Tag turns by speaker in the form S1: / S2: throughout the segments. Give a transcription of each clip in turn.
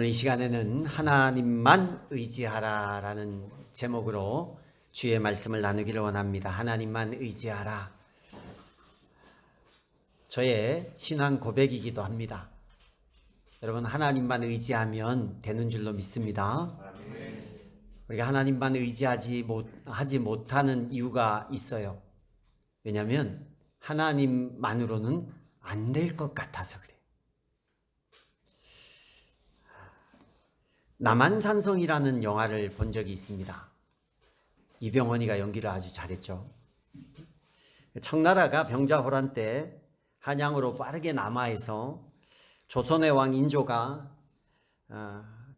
S1: 오늘 이 시간에는 하나님만 의지하라 라는 제목으로 주의 말씀을 나누기를 원합니다. 하나님만 의지하라. 저의 신앙 고백이기도 합니다. 여러분, 하나님만 의지하면 되는 줄로 믿습니다. 우리가 하나님만 의지하지 못하는 이유가 있어요. 왜냐하면 하나님만으로는 안 될 것 같아서 그래요. 남한산성이라는 영화를 본 적이 있습니다. 이병헌이가 연기를 아주 잘했죠. 청나라가 병자호란 때 한양으로 빠르게 남하해서 조선의 왕 인조가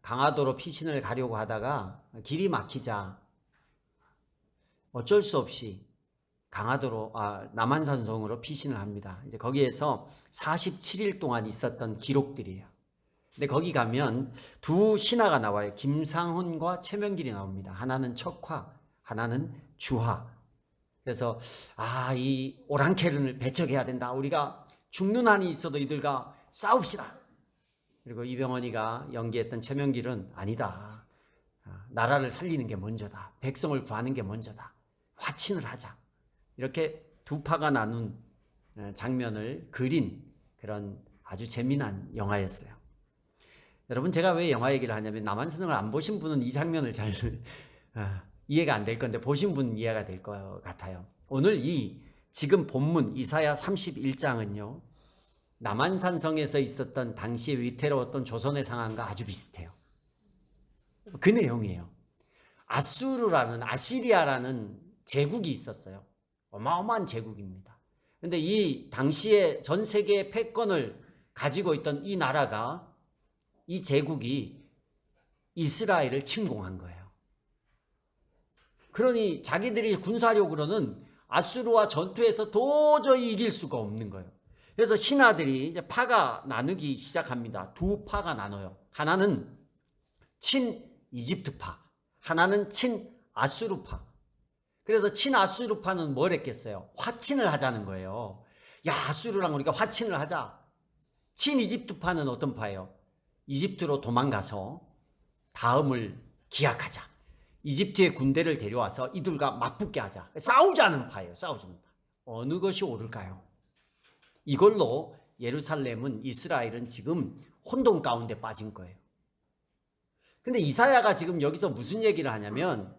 S1: 강화도로 피신을 가려고 하다가 길이 막히자 어쩔 수 없이 남한산성으로 피신을 합니다. 이제 거기에서 47일 동안 있었던 기록들이에요. 근데 거기 가면 두 신하가 나와요. 김상훈과 최명길이 나옵니다. 하나는 척화, 하나는 주화. 그래서 이 오랑캐를 배척해야 된다. 우리가 죽는 한이 있어도 이들과 싸웁시다. 그리고 이병헌이가 연기했던 최명길은 아니다. 나라를 살리는 게 먼저다. 백성을 구하는 게 먼저다. 화친을 하자. 이렇게 두 파가 나눈 장면을 그린 그런 아주 재미난 영화였어요. 여러분, 제가 왜 영화 얘기를 하냐면 남한산성을 안 보신 분은 이 장면을 잘 이해가 안 될 건데 보신 분은 이해가 될 것 같아요. 오늘 지금 본문 이사야 31장은요. 남한산성에서 있었던 당시에 위태로웠던 조선의 상황과 아주 비슷해요. 그 내용이에요. 아시리아라는 제국이 있었어요. 어마어마한 제국입니다. 그런데 이 당시에 전 세계의 패권을 가지고 있던 이 나라가 이 제국이 이스라엘을 침공한 거예요. 그러니 자기들이 군사력으로는 아수르와 전투에서 도저히 이길 수가 없는 거예요. 그래서 신하들이 이제 파가 나누기 시작합니다. 두 파가 나눠요. 하나는 친 이집트파, 하나는 친 아수르파. 그래서 친 아수르파는 뭘 했겠어요? 화친을 하자는 거예요. 야, 아수르랑 우리가 화친을 하자. 친 이집트파는 어떤 파예요? 이집트로 도망가서 다음을 기약하자. 이집트의 군대를 데려와서 이들과 맞붙게 하자. 싸우자는 파예요. 싸우자는 파. 어느 것이 옳을까요? 이걸로 예루살렘은, 이스라엘은 지금 혼돈 가운데 빠진 거예요. 근데 이사야가 지금 여기서 무슨 얘기를 하냐면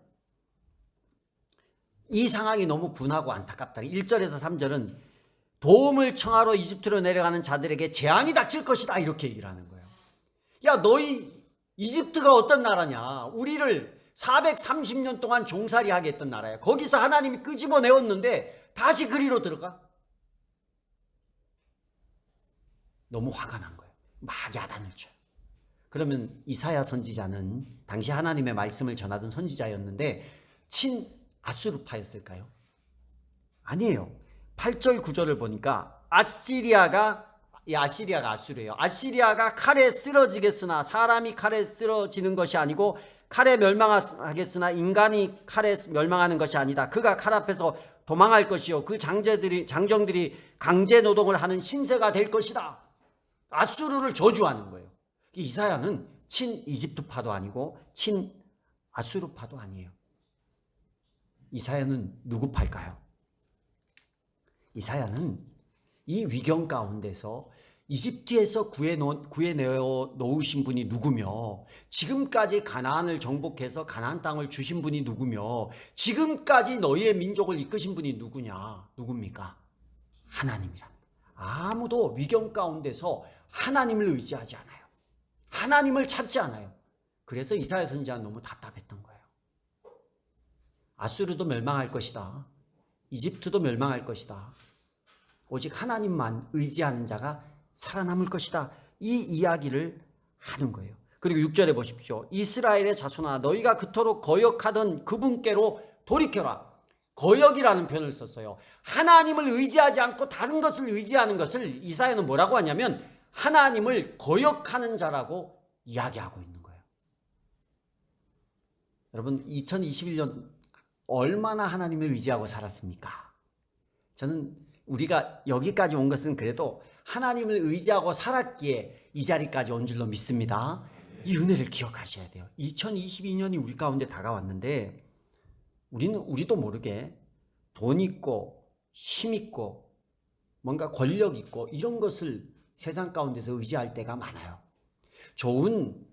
S1: 이 상황이 너무 분하고 안타깝다. 1절에서 3절은 도움을 청하러 이집트로 내려가는 자들에게 재앙이 닥칠 것이다. 이렇게 얘기를 하는 거예요. 야, 너희 이집트가 어떤 나라냐? 우리를 430년 동안 종살이 하게 했던 나라야. 거기서 하나님이 끄집어내었는데 다시 그리로 들어가? 너무 화가 난 거예요. 막 야단을 쳐요. 그러면 이사야 선지자는 당시 하나님의 말씀을 전하던 선지자였는데 친 아수르파였을까요? 아니에요. 8절 9절을 보니까 아시리아가 아수르예요. 아시리아가 칼에 쓰러지겠으나 사람이 칼에 쓰러지는 것이 아니고 칼에 멸망하겠으나 인간이 칼에 멸망하는 것이 아니다. 그가 칼 앞에서 도망할 것이요 그 장정들이 강제 노동을 하는 신세가 될 것이다. 아수르를 저주하는 거예요. 이사야는 친 이집트파도 아니고 친 아수르파도 아니에요. 이사야는 누구 팔까요? 이사야는 이 위경 가운데서 이집트에서 구해내어 놓으신 분이 누구며, 지금까지 가나안을 정복해서 가나안 땅을 주신 분이 누구며, 지금까지 너희의 민족을 이끄신 분이 누굽니까? 하나님이랍니다. 아무도 위경 가운데서 하나님을 의지하지 않아요. 하나님을 찾지 않아요. 그래서 이사야 선지자는 너무 답답했던 거예요. 아수르도 멸망할 것이다. 이집트도 멸망할 것이다. 오직 하나님만 의지하는 자가 살아남을 것이다. 이 이야기를 하는 거예요. 그리고 6절에 보십시오. 이스라엘의 자손아, 너희가 그토록 거역하던 그분께로 돌이켜라. 거역이라는 표현을 썼어요. 하나님을 의지하지 않고 다른 것을 의지하는 것을 이사야는 뭐라고 하냐면 하나님을 거역하는 자라고 이야기하고 있는 거예요. 여러분, 2021년 얼마나 하나님을 의지하고 살았습니까? 저는 우리가 여기까지 온 것은 그래도 하나님을 의지하고 살았기에 이 자리까지 온 줄로 믿습니다. 이 은혜를 기억하셔야 돼요. 2022년이 우리 가운데 다가왔는데 우리도 모르게 돈 있고 힘 있고 뭔가 권력 있고 이런 것을 세상 가운데서 의지할 때가 많아요. 좋은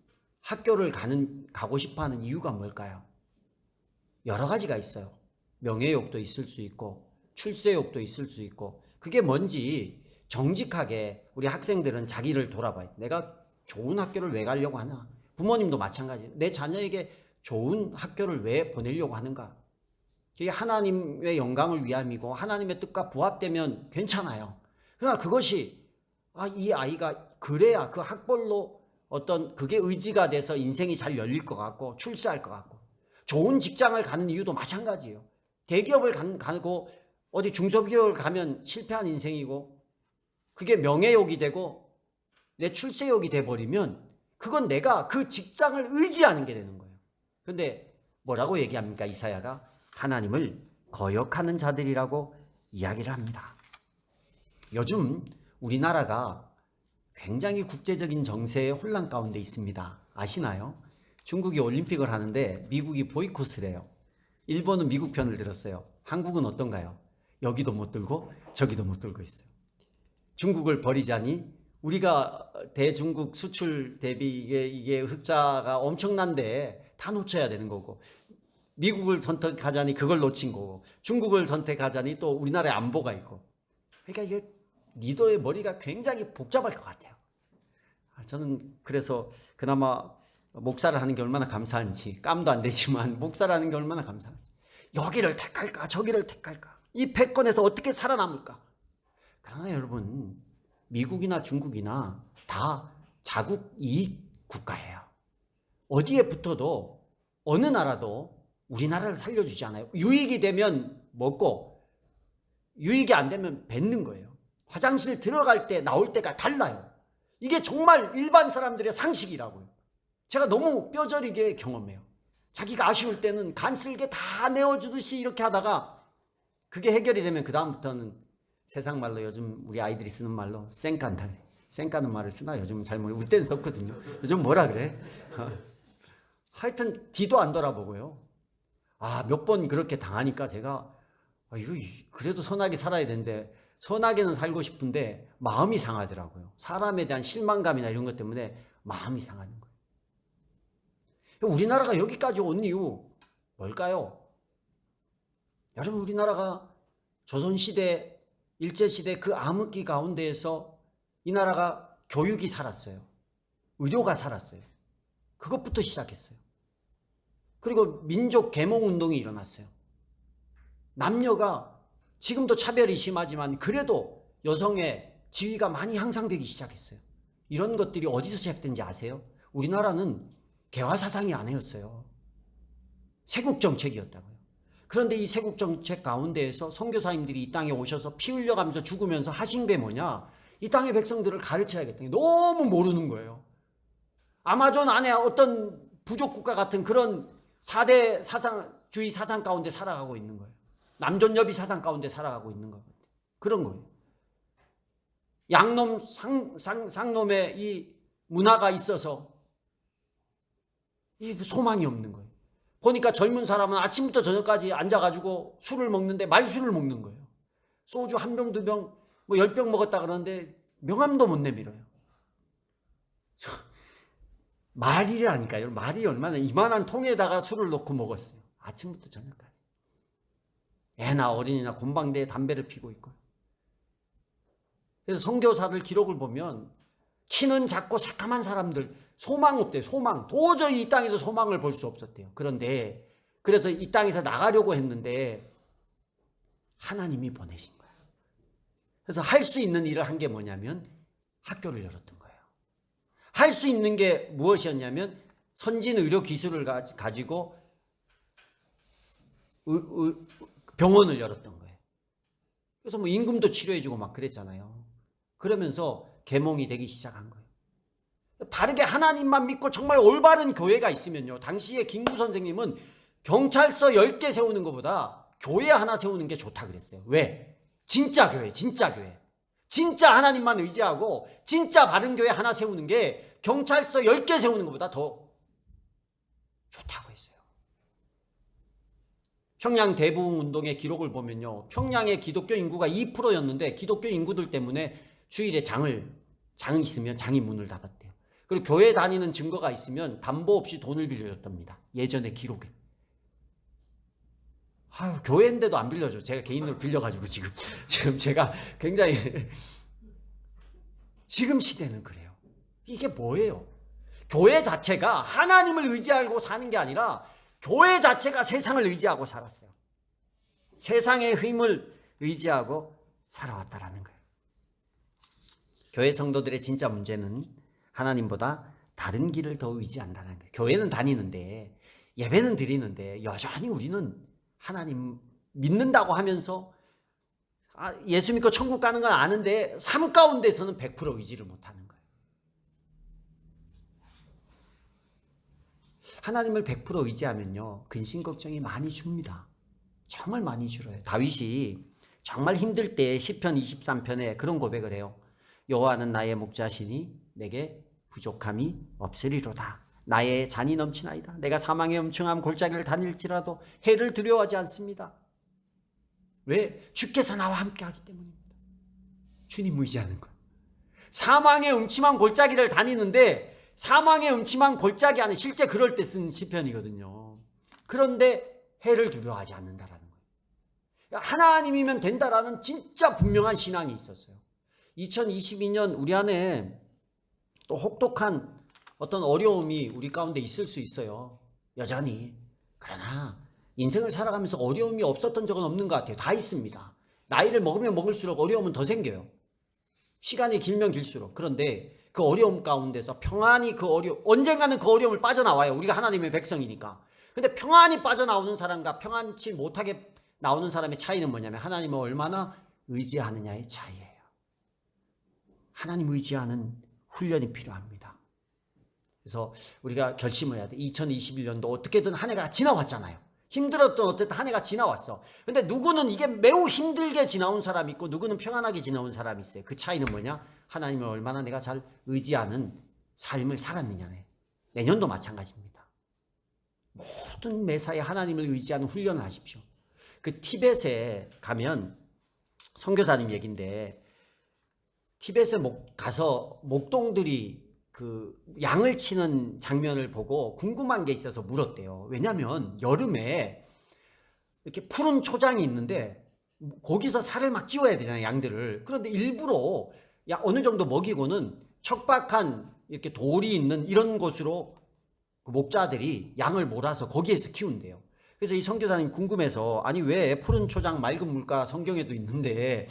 S1: 학교를 가고 싶어하는 이유가 뭘까요? 여러 가지가 있어요. 명예욕도 있을 수 있고 출세욕도 있을 수 있고, 그게 뭔지 정직하게 우리 학생들은 자기를 돌아봐야 돼. 내가 좋은 학교를 왜 가려고 하나? 부모님도 마찬가지예요. 내 자녀에게 좋은 학교를 왜 보내려고 하는가? 그게 하나님의 영광을 위함이고 하나님의 뜻과 부합되면 괜찮아요. 그러나 그것이 이 아이가 그래야 그 학벌로 어떤 그게 의지가 돼서 인생이 잘 열릴 것 같고 출세할 것 같고, 좋은 직장을 가는 이유도 마찬가지예요. 대기업을 가고 어디 중소기업을 가면 실패한 인생이고, 그게 명예욕이 되고 내 출세욕이 돼버리면 그건 내가 그 직장을 의지하는 게 되는 거예요. 근데 뭐라고 얘기합니까? 이사야가 하나님을 거역하는 자들이라고 이야기를 합니다. 요즘 우리나라가 굉장히 국제적인 정세의 혼란 가운데 있습니다. 아시나요? 중국이 올림픽을 하는데 미국이 보이콧을 해요. 일본은 미국 편을 들었어요. 한국은 어떤가요? 여기도 못 들고 저기도 못 들고 있어요. 중국을 버리자니 우리가 대중국 수출 대비 이게 흑자가 엄청난데 다 놓쳐야 되는 거고, 미국을 선택하자니 그걸 놓친 거고, 중국을 선택하자니 또 우리나라에 안보가 있고. 그러니까 이게 리더의 머리가 굉장히 복잡할 것 같아요. 저는 그래서 그나마 목사를 하는 게 얼마나 감사한지, 깜도 안 되지만 목사를 하는 게 얼마나 감사한지. 여기를 택할까 저기를 택할까, 이 패권에서 어떻게 살아남을까. 그러나 여러분, 미국이나 중국이나 다 자국 이익 국가예요. 어디에 붙어도 어느 나라도 우리나라를 살려주지 않아요. 유익이 되면 먹고 유익이 안 되면 뱉는 거예요. 화장실 들어갈 때 나올 때가 달라요. 이게 정말 일반 사람들의 상식이라고요. 제가 너무 뼈저리게 경험해요. 자기가 아쉬울 때는 간쓸게 다 내어주듯이 이렇게 하다가 그게 해결이 되면 그 다음부터는 세상 말로, 요즘 우리 아이들이 쓰는 말로 쌩깐다. 쌩까는 말을 쓰나? 요즘은 잘 모르겠어요. 우리 때는 썼거든요. 요즘 뭐라 그래? 하여튼 뒤도 안 돌아보고요. 몇 번 그렇게 당하니까 제가 이거 그래도 선하게 살아야 되는데, 선하게는 살고 싶은데 마음이 상하더라고요. 사람에 대한 실망감이나 이런 것 때문에 마음이 상하는 거예요. 우리나라가 여기까지 온 이유 뭘까요? 여러분, 우리나라가 조선시대, 일제시대 그 암흑기 가운데에서 이 나라가 교육이 살았어요. 의료가 살았어요. 그것부터 시작했어요. 그리고 민족 계몽운동이 일어났어요. 남녀가 지금도 차별이 심하지만 그래도 여성의 지위가 많이 향상되기 시작했어요. 이런 것들이 어디서 시작된지 아세요? 우리나라는 개화사상이 아니었어요. 세국정책이었다고요. 그런데 이 세국정책 가운데에서 선교사님들이 이 땅에 오셔서 피 흘려가면서 죽으면서 하신 게 뭐냐? 이 땅의 백성들을 가르쳐야겠다. 너무 모르는 거예요. 아마존 안에 어떤 부족국가 같은 그런 4대 사상주의 사상 가운데 살아가고 있는 거예요. 남존여비 사상 가운데 살아가고 있는 거. 그런 거예요. 양놈 상놈의 이 문화가 있어서 이 소망이 없는 거예요. 보니까 젊은 사람은 아침부터 저녁까지 앉아가지고 술을 먹는데 말술을 먹는 거예요. 소주 한 병, 두 병, 10병 먹었다 그러는데 명함도 못 내밀어요. 말이라니까요. 말이 얼마나, 이만한 통에다가 술을 넣고 먹었어요. 아침부터 저녁까지. 애나 어린이나 곤방대에 담배를 피고 있고. 그래서 선교사들 기록을 보면 키는 작고 새까만 사람들, 소망 없대요. 소망. 도저히 이 땅에서 소망을 볼 수 없었대요. 그런데 그래서 이 땅에서 나가려고 했는데 하나님이 보내신 거예요. 그래서 할 수 있는 일을 한 게 뭐냐면 학교를 열었던 거예요. 할 수 있는 게 무엇이었냐면 선진 의료 기술을 가지고 병원을 열었던 거예요. 그래서 임금도 치료해주고 막 그랬잖아요. 그러면서 계몽이 되기 시작한 거예요. 바르게 하나님만 믿고 정말 올바른 교회가 있으면요. 당시에 김구 선생님은 경찰서 10개 세우는 것보다 교회 하나 세우는 게 좋다 그랬어요. 왜? 진짜 교회, 진짜 교회. 진짜 하나님만 의지하고 진짜 바른 교회 하나 세우는 게 경찰서 10개 세우는 것보다 더 좋다고 했어요. 평양 대부흥운동의 기록을 보면요, 평양의 기독교 인구가 2%였는데 기독교 인구들 때문에 주일에 장이 있으면 장이 문을 닫았대요. 그리고 교회 다니는 증거가 있으면 담보 없이 돈을 빌려줬답니다. 예전의 기록에. 아유, 교회인데도 안 빌려줘. 제가 개인으로 빌려가지고 지금 제가 굉장히 지금 시대는 그래요. 이게 뭐예요? 교회 자체가 하나님을 의지하고 사는 게 아니라 교회 자체가 세상을 의지하고 살았어요. 세상의 힘을 의지하고 살아왔다라는 거예요. 교회 성도들의 진짜 문제는 하나님보다 다른 길을 더 의지한다는 거예요. 교회는 다니는데, 예배는 드리는데 여전히 우리는 하나님 믿는다고 하면서 예수 믿고 천국 가는 건 아는데 삶 가운데서는 100% 의지를 못하는 거예요. 하나님을 100% 의지하면요, 근심 걱정이 많이 줍니다. 정말 많이 줄어요. 다윗이 정말 힘들 때 시편 23편에 그런 고백을 해요. 여호와는 나의 목자시니 내게 부족함이 없으리로다. 나의 잔이 넘치나이다. 내가 사망의 음침한 골짜기를 다닐지라도 해를 두려워하지 않습니다. 왜? 주께서 나와 함께하기 때문입니다. 주님 의지하는 것. 사망의 음침한 골짜기를 다니는데 사망의 음침한 골짜기 안에 실제 그럴 때 쓴 시편이거든요. 그런데 해를 두려워하지 않는다라는 거예요. 하나님이면 된다라는 진짜 분명한 신앙이 있었어요. 2022년 우리 안에 또 혹독한 어떤 어려움이 우리 가운데 있을 수 있어요. 여전히. 그러나 인생을 살아가면서 어려움이 없었던 적은 없는 것 같아요. 다 있습니다. 나이를 먹으면 먹을수록 어려움은 더 생겨요. 시간이 길면 길수록. 그런데 그 어려움 가운데서 평안히 언젠가는 그 어려움을 빠져나와요. 우리가 하나님의 백성이니까. 근데 평안히 빠져나오는 사람과 평안치 못하게 나오는 사람의 차이는 뭐냐면 하나님을 얼마나 의지하느냐의 차이예요. 하나님 의지하는 훈련이 필요합니다. 그래서 우리가 결심을 해야 돼. 2021년도 어떻게든 한 해가 지나왔잖아요. 힘들었던 어쨌든 한 해가 지나왔어. 근데 누구는 이게 매우 힘들게 지나온 사람이 있고 누구는 평안하게 지나온 사람이 있어요. 그 차이는 뭐냐? 하나님을 얼마나 내가 잘 의지하는 삶을 살았느냐네. 내년도 마찬가지입니다. 모든 매사에 하나님을 의지하는 훈련을 하십시오. 그 티벳에 가면 선교사님 얘기인데 티벳에 가서 목동들이 그 양을 치는 장면을 보고 궁금한 게 있어서 물었대요. 왜냐하면 여름에 이렇게 푸른 초장이 있는데 거기서 살을 막 찌워야 되잖아요, 양들을. 그런데 일부러 어느 정도 먹이고는 척박한 이렇게 돌이 있는 이런 곳으로 그 목자들이 양을 몰아서 거기에서 키운대요. 그래서 이 선교사님 궁금해서 아니 왜 푸른 초장 맑은 물가 성경에도 있는데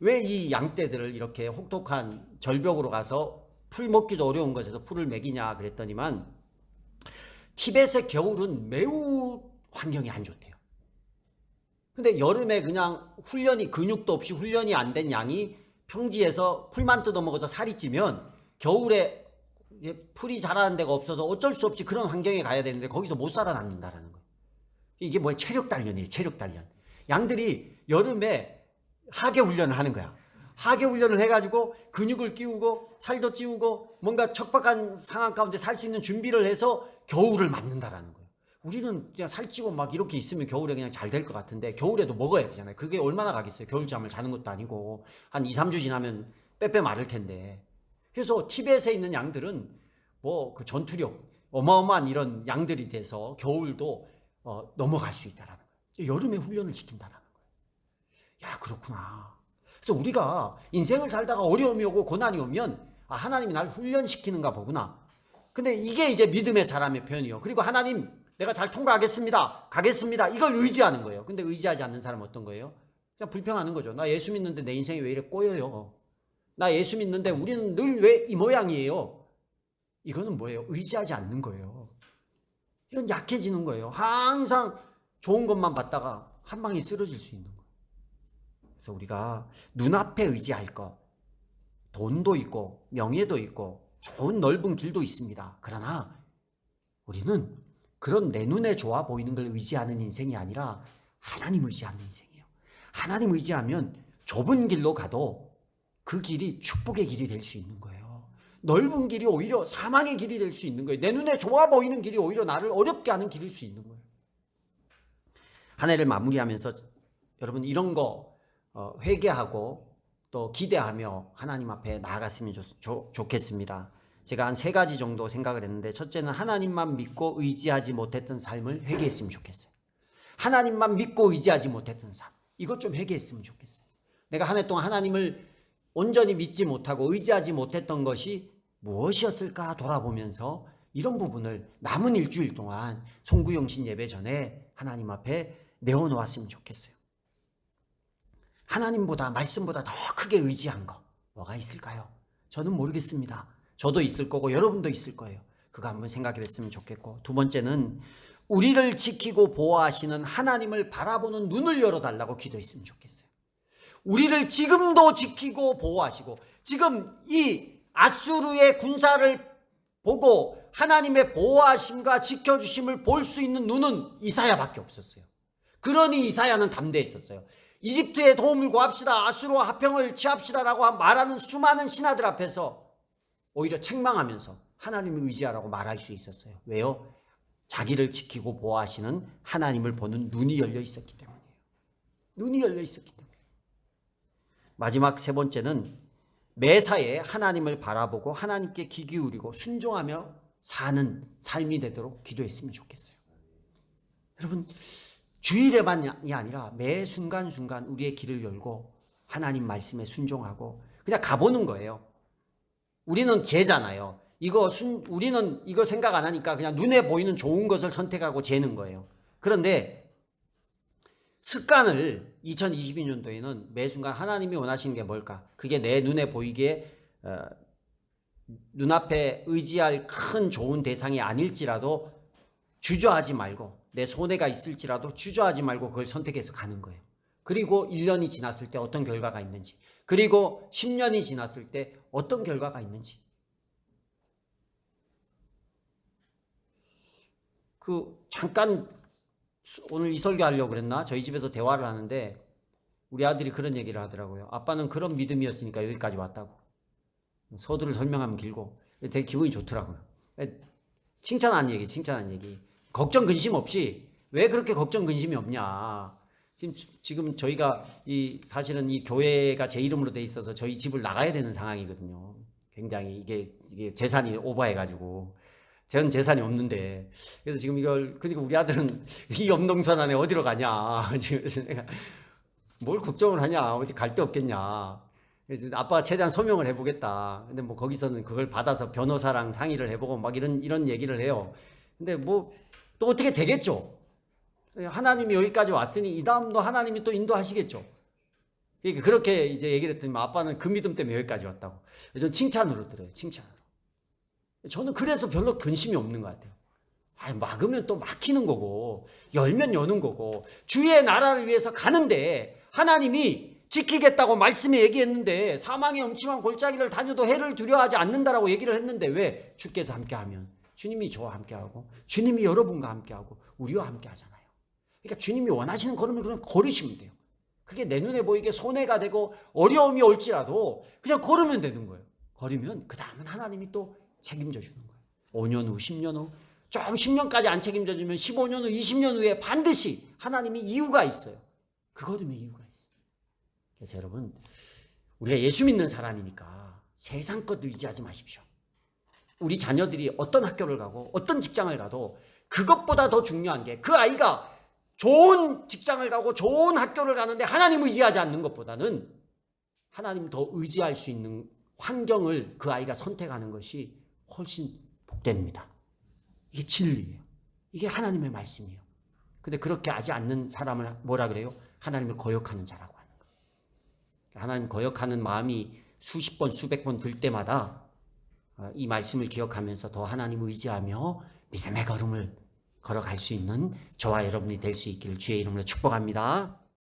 S1: 왜 이 양떼들을 이렇게 혹독한 절벽으로 가서 풀 먹기도 어려운 곳에서 풀을 먹이냐 그랬더니만 티벳의 겨울은 매우 환경이 안 좋대요. 근데 여름에 그냥 훈련이 근육도 없이 훈련이 안 된 양이 평지에서 풀만 뜯어 먹어서 살이 찌면 겨울에 풀이 자라는 데가 없어서 어쩔 수 없이 그런 환경에 가야 되는데 거기서 못 살아남는다라는 거예요. 이게 뭐야? 체력 단련이에요. 체력 단련. 양들이 여름에 하계 훈련을 하는 거야. 하계 훈련을 해가지고 근육을 끼우고 살도 찌우고 뭔가 척박한 상황 가운데 살 수 있는 준비를 해서 겨울을 맞는다라는 거예요. 우리는 그냥 살찌고 막 이렇게 있으면 겨울에 그냥 잘 될 것 같은데 겨울에도 먹어야 되잖아요. 그게 얼마나 가겠어요. 겨울잠을 자는 것도 아니고 한 2, 3주 지나면 빼빼 마를 텐데. 그래서 티벳에 있는 양들은 뭐 그 전투력 어마어마한 이런 양들이 돼서 겨울도 넘어갈 수 있다라는 거예요. 여름에 훈련을 시킨다라는 거예요. 야, 그렇구나. 그래서 우리가 인생을 살다가 어려움이 오고 고난이 오면 하나님이 날 훈련시키는가 보구나. 근데 이게 이제 믿음의 사람의 표현이요. 그리고 하나님 내가 잘 통과하겠습니다. 가겠습니다. 이걸 의지하는 거예요. 근데 의지하지 않는 사람은 어떤 거예요? 그냥 불평하는 거죠. 나 예수 믿는데 내 인생이 왜 이래 꼬여요. 나 예수 믿는데 우리는 늘 왜 이 모양이에요. 이거는 뭐예요? 의지하지 않는 거예요. 이건 약해지는 거예요. 항상 좋은 것만 받다가 한 방에 쓰러질 수 있는 거예요. 그래서 우리가 눈앞에 의지할 것, 돈도 있고 명예도 있고 좋은 넓은 길도 있습니다. 그러나 우리는 그런 내 눈에 좋아 보이는 걸 의지하는 인생이 아니라 하나님 의지하는 인생이에요. 하나님 의지하면 좁은 길로 가도 그 길이 축복의 길이 될 수 있는 거예요. 넓은 길이 오히려 사망의 길이 될 수 있는 거예요. 내 눈에 좋아 보이는 길이 오히려 나를 어렵게 하는 길일 수 있는 거예요. 한 해를 마무리하면서 여러분 이런 거 회개하고 또 기대하며 하나님 앞에 나아갔으면 좋겠습니다. 제가 한 3가지 정도 생각을 했는데, 첫째는 하나님만 믿고 의지하지 못했던 삶을 회개했으면 좋겠어요. 하나님만 믿고 의지하지 못했던 삶, 이것 좀 회개했으면 좋겠어요. 내가 한 해 동안 하나님을 온전히 믿지 못하고 의지하지 못했던 것이 무엇이었을까 돌아보면서 이런 부분을 남은 일주일 동안 송구영신 예배 전에 하나님 앞에 내어놓았으면 좋겠어요. 하나님보다, 말씀보다 더 크게 의지한 거 뭐가 있을까요? 저는 모르겠습니다. 저도 있을 거고 여러분도 있을 거예요. 그거 한번 생각해 봤으면 좋겠고, 두 번째는 우리를 지키고 보호하시는 하나님을 바라보는 눈을 열어달라고 기도했으면 좋겠어요. 우리를 지금도 지키고 보호하시고, 지금 이 아수르의 군사를 보고 하나님의 보호하심과 지켜주심을 볼 수 있는 눈은 이사야밖에 없었어요. 그러니 이사야는 담대했었어요. 이집트의 도움을 구합시다, 아수르와 화평을 취합시다라고 말하는 수많은 신하들 앞에서 오히려 책망하면서 하나님을 의지하라고 말할 수 있었어요. 왜요? 자기를 지키고 보호하시는 하나님을 보는 눈이 열려 있었기 때문이에요. 눈이 열려 있었기 때문에. 마지막 3번째는 매사에 하나님을 바라보고 하나님께 귀 기울이고 순종하며 사는 삶이 되도록 기도했으면 좋겠어요. 여러분, 주일에만이 아니라 매 순간순간 우리의 길을 열고 하나님 말씀에 순종하고 그냥 가보는 거예요. 우리는 죄잖아요. 우리는 이거 생각 안 하니까 그냥 눈에 보이는 좋은 것을 선택하고 재는 거예요. 그런데 습관을 2022년도에는 매 순간 하나님이 원하시는 게 뭘까? 그게 내 눈에 보이기에 눈앞에 의지할 큰 좋은 대상이 아닐지라도 주저하지 말고, 내 손해가 있을지라도 주저하지 말고 그걸 선택해서 가는 거예요. 그리고 1년이 지났을 때 어떤 결과가 있는지, 그리고 10년이 지났을 때 어떤 결과가 있는지. 잠깐 오늘 이 설교 하려고 그랬나? 저희 집에서 대화를 하는데 우리 아들이 그런 얘기를 하더라고요. 아빠는 그런 믿음이었으니까 여기까지 왔다고. 서두를 설명하면 길고 되게 기분이 좋더라고요. 칭찬한 얘기. 걱정 근심 없이. 왜 그렇게 걱정 근심이 없냐? 지금 저희가 사실은 이 교회가 제 이름으로 돼 있어서 저희 집을 나가야 되는 상황이거든요. 굉장히 이게 재산이 오버해가지고 전 재산이 없는데, 그래서 지금 그러니까 우리 아들은 이 염동선 안에 어디로 가냐. 그래서 내가 뭘 걱정을 하냐, 어디 갈 데 없겠냐. 그래서 아빠가 최대한 소명을 해보겠다. 근데 뭐 거기서는 그걸 받아서 변호사랑 상의를 해보고 막 이런 얘기를 해요. 근데 뭐 또 어떻게 되겠죠. 하나님이 여기까지 왔으니 이 다음도 하나님이 또 인도하시겠죠. 그렇게 이제 얘기를 했더니 아빠는 그 믿음 때문에 여기까지 왔다고. 저는 칭찬으로 들어요. 칭찬으로. 저는 그래서 별로 근심이 없는 것 같아요. 막으면 또 막히는 거고, 열면 여는 거고, 주의 나라를 위해서 가는데 하나님이 지키겠다고 말씀에 얘기했는데, 사망의 음침한 골짜기를 다녀도 해를 두려워하지 않는다라고 얘기를 했는데, 왜? 주께서 함께하면 주님이 저와 함께하고 주님이 여러분과 함께하고 우리와 함께하잖아요. 그러니까 주님이 원하시는 걸음을 그냥 걸으시면 돼요. 그게 내 눈에 보이게 손해가 되고 어려움이 올지라도 그냥 걸으면 되는 거예요. 걸으면 그 다음은 하나님이 또 책임져 주는 거예요. 5년 후, 10년 후, 좀 10년까지 안 책임져 주면 15년 후, 20년 후에 반드시 하나님이 이유가 있어요. 그 걸음에 이유가 있어요. 그래서 여러분, 우리가 예수 믿는 사람이니까 세상 것 의지하지 마십시오. 우리 자녀들이 어떤 학교를 가고 어떤 직장을 가도 그것보다 더 중요한 게, 그 아이가 좋은 직장을 가고 좋은 학교를 가는데 하나님 의지하지 않는 것보다는 하나님 더 의지할 수 있는 환경을 그 아이가 선택하는 것이 훨씬 복됩니다. 이게 진리예요. 이게 하나님의 말씀이에요. 근데 그렇게 하지 않는 사람을 뭐라 그래요? 하나님을 거역하는 자라고 하는 거예요. 하나님 거역하는 마음이 수십 번, 수백 번 들 때마다 이 말씀을 기억하면서 더 하나님 의지하며 믿음의 걸음을 걸어갈 수 있는 저와 여러분이 될 수 있기를 주의 이름으로 축복합니다.